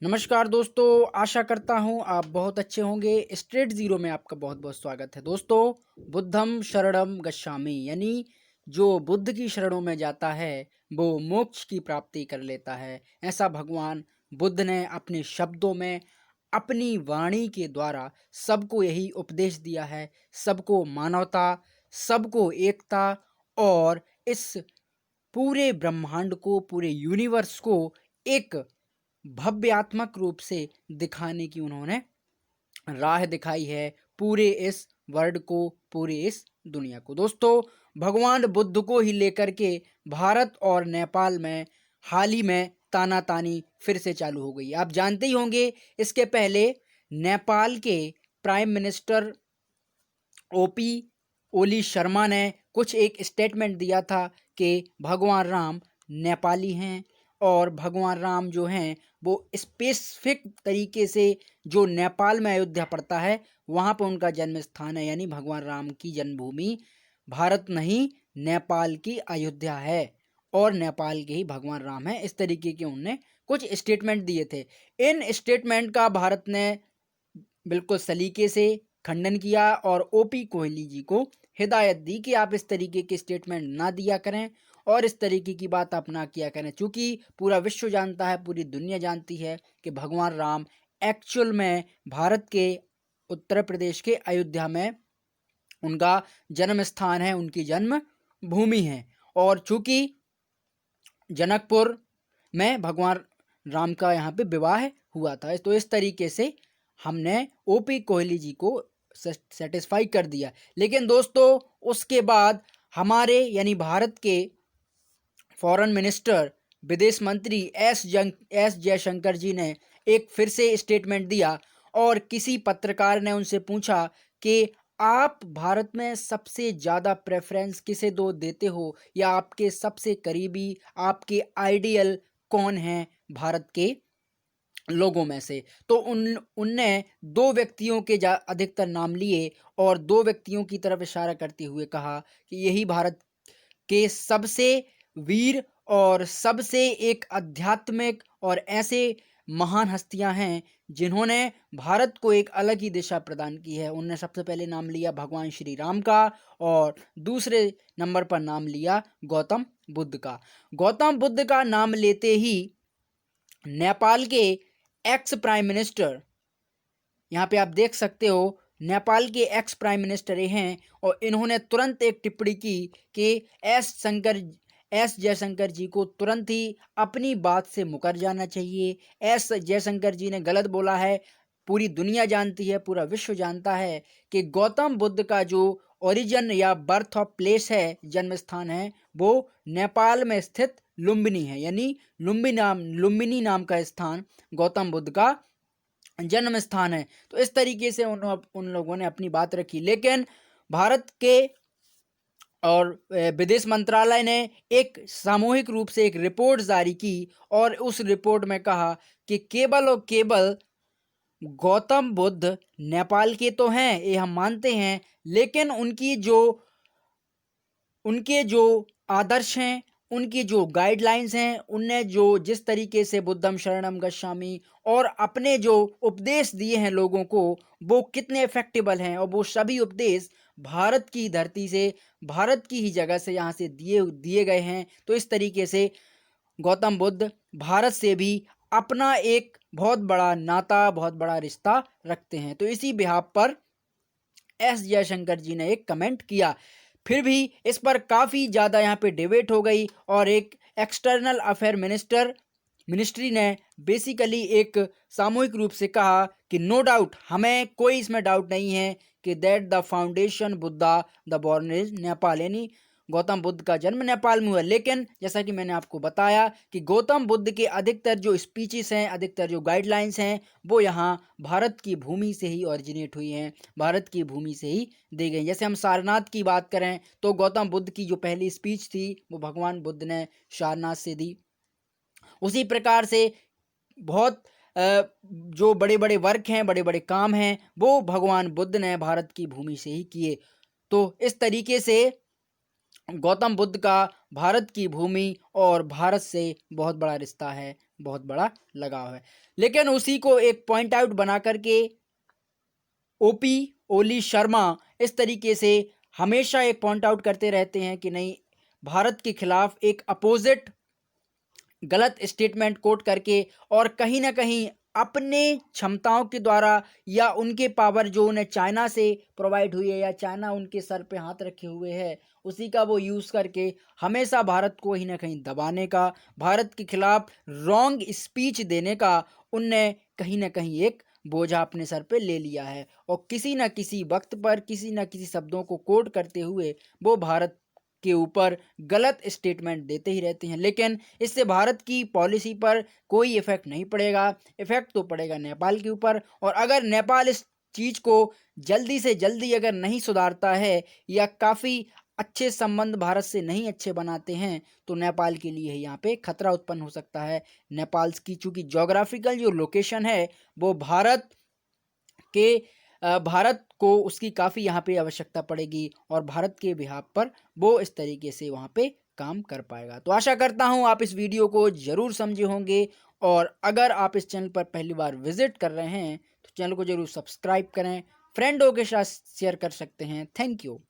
नमस्कार दोस्तों, आशा करता हूँ आप बहुत अच्छे होंगे। स्ट्रेट ज़ीरो में आपका बहुत बहुत स्वागत है। दोस्तों, बुद्धम शरणम गच्छामि यानी जो बुद्ध की शरणों में जाता है वो मोक्ष की प्राप्ति कर लेता है। ऐसा भगवान बुद्ध ने अपने शब्दों में, अपनी वाणी के द्वारा सबको यही उपदेश दिया है। सबको मानवता, सबको एकता और इस पूरे ब्रह्मांड को, पूरे यूनिवर्स को एक भव्यात्मक रूप से दिखाने की उन्होंने राह दिखाई है पूरे इस वर्ल्ड को, पूरे इस दुनिया को। दोस्तों, भगवान बुद्ध को ही लेकर के भारत और नेपाल में हाल ही में तानातानी फिर से चालू हो गई। आप जानते ही होंगे, इसके पहले नेपाल के प्राइम मिनिस्टर ओपी ओली शर्मा ने कुछ एक स्टेटमेंट दिया था कि भगवान राम नेपाली हैं और भगवान राम जो हैं वो स्पेसिफिक तरीके से जो नेपाल में अयोध्या पड़ता है वहाँ पर उनका जन्म स्थान है। यानी भगवान राम की जन्मभूमि भारत नहीं, नेपाल की अयोध्या है और नेपाल के ही भगवान राम हैं। इस तरीके के उनने कुछ स्टेटमेंट दिए थे। इन स्टेटमेंट का भारत ने बिल्कुल सलीके से खंडन किया और ओपी कोहली जी को हिदायत दी कि आप इस तरीके के स्टेटमेंट ना दिया करें और इस तरीके की बात आप ना किया करें, क्योंकि पूरा विश्व जानता है, पूरी दुनिया जानती है कि भगवान राम एक्चुअल में भारत के उत्तर प्रदेश के अयोध्या में उनका जन्म स्थान है, उनकी जन्म भूमि है। और चूंकि जनकपुर में भगवान राम का यहाँ पे विवाह हुआ था, तो इस तरीके से हमने ओपी कोहली जी को सेटिस्फाई कर दिया। लेकिन दोस्तों, उसके बाद हमारे यानी भारत के फॉरेन मिनिस्टर, विदेश मंत्री एस जयशंकर जी ने एक फिर से स्टेटमेंट दिया और किसी पत्रकार ने उनसे पूछा कि आप भारत में सबसे ज़्यादा प्रेफरेंस किसे दो देते हो, या आपके सबसे करीबी, आपके आइडियल कौन हैं भारत के लोगों में से। तो उनने दो व्यक्तियों के अधिकतर नाम लिए और दो व्यक्तियों की तरफ इशारा करते हुए कहा कि यही भारत के सबसे वीर और सबसे एक आध्यात्मिक और ऐसे महान हस्तियां हैं जिन्होंने भारत को एक अलग ही दिशा प्रदान की है। उनने सबसे पहले नाम लिया भगवान श्री राम का और दूसरे नंबर पर नाम लिया गौतम बुद्ध का। गौतम बुद्ध का नाम लेते ही नेपाल के एक्स प्राइम मिनिस्टर, यहाँ पे आप देख सकते हो, नेपाल के एक्स प्राइम मिनिस्टर ये हैं और इन्होंने तुरंत एक टिप्पणी की कि एस जयशंकर जी को तुरंत ही अपनी बात से मुकर जाना चाहिए। एस जयशंकर जी ने गलत बोला है। पूरी दुनिया जानती है, पूरा विश्व जानता है कि गौतम बुद्ध का जो ओरिजिन या बर्थ ऑफ प्लेस है, जन्म स्थान है, वो नेपाल में स्थित लुम्बिनी है। यानी लुम्बिनी नाम का स्थान गौतम बुद्ध का जन्म स्थान है। तो इस तरीके से उन लोगों ने अपनी बात रखी। लेकिन भारत के और विदेश मंत्रालय ने एक सामूहिक रूप से एक रिपोर्ट जारी की और उस रिपोर्ट में कहा कि केवल और केवल गौतम बुद्ध नेपाल के तो हैं, ये हम मानते हैं, लेकिन उनके जो आदर्श हैं, उनकी जो गाइडलाइंस हैं, उनने जो जिस तरीके से बुद्धम शरणम गच्छामि और अपने जो उपदेश दिए हैं लोगों को, वो कितने इफेक्टिबल हैं और वो सभी उपदेश भारत की धरती से, भारत की ही जगह से यहाँ से दिए गए हैं। तो इस तरीके से गौतम बुद्ध भारत से भी अपना एक बहुत बड़ा नाता, बहुत बड़ा रिश्ता रखते हैं। तो इसी बिहाफ पर एस जयशंकर जी ने एक कमेंट किया। फिर भी इस पर काफ़ी ज़्यादा यहाँ पे डिबेट हो गई और एक एक्सटर्नल अफेयर मिनिस्ट्री ने बेसिकली एक सामूहिक रूप से कहा कि नो डाउट, हमें कोई इसमें डाउट नहीं है कि that the foundation Buddha the born is Nepal, यानी गौतम बुद्ध का जन्म नेपाल में हुआ। लेकिन जैसा कि मैंने आपको बताया कि गौतम बुद्ध के अधिकतर जो स्पीचेस हैं, अधिकतर जो गाइडलाइंस हैं, वो यहाँ भारत की भूमि से ही ओरिजिनेट हुई हैं, भारत की भूमि से ही दी गई। जैसे हम सारनाथ की बात करें तो गौतम बुद्ध की जो पहली स्पीच थी वो भगवान बुद्ध ने सारनाथ से दी। उसी प्रकार से बहुत जो बड़े बड़े वर्क हैं, बड़े बड़े काम हैं, वो भगवान बुद्ध ने भारत की भूमि से ही किए। तो इस तरीके से गौतम बुद्ध का भारत की भूमि और भारत से बहुत बड़ा रिश्ता है। बहुत बड़ा लगाव है। लेकिन उसी को एक पॉइंट आउट बना करके ओपी ओली शर्मा इस तरीके से हमेशा एक पॉइंट आउट करते रहते हैं कि नहीं, भारत के खिलाफ एक अपोजिट गलत स्टेटमेंट कोट करके और कहीं ना कहीं अपने क्षमताओं के द्वारा या उनके पावर जो उन्हें चाइना से प्रोवाइड हुई है या चाइना उनके सर पे हाथ रखे हुए है, उसी का वो यूज़ करके हमेशा भारत को कहीं ना कहीं दबाने का, भारत के खिलाफ रॉन्ग स्पीच देने का उनने कहीं ना कहीं एक बोझा अपने सर पे ले लिया है। और किसी न किसी वक्त पर किसी न किसी शब्दों को कोट करते हुए वो भारत के ऊपर गलत स्टेटमेंट देते ही रहते हैं। लेकिन इससे भारत की पॉलिसी पर कोई इफेक्ट नहीं पड़ेगा। इफेक्ट तो पड़ेगा नेपाल के ऊपर, और अगर नेपाल इस चीज़ को जल्दी से जल्दी अगर नहीं सुधारता है या काफ़ी अच्छे संबंध भारत से नहीं अच्छे बनाते हैं तो नेपाल के लिए यहाँ पे खतरा उत्पन्न हो सकता है। नेपाल की चूंकि जोग्राफिकल जो लोकेशन है वो के भारत को उसकी काफ़ी यहाँ पे आवश्यकता पड़ेगी और भारत के बिहाफ पर वो इस तरीके से वहाँ पे काम कर पाएगा। तो आशा करता हूँ आप इस वीडियो को ज़रूर समझे होंगे, और अगर आप इस चैनल पर पहली बार विजिट कर रहे हैं तो चैनल को ज़रूर सब्सक्राइब करें, फ्रेंडों के साथ शेयर कर सकते हैं। Thank you.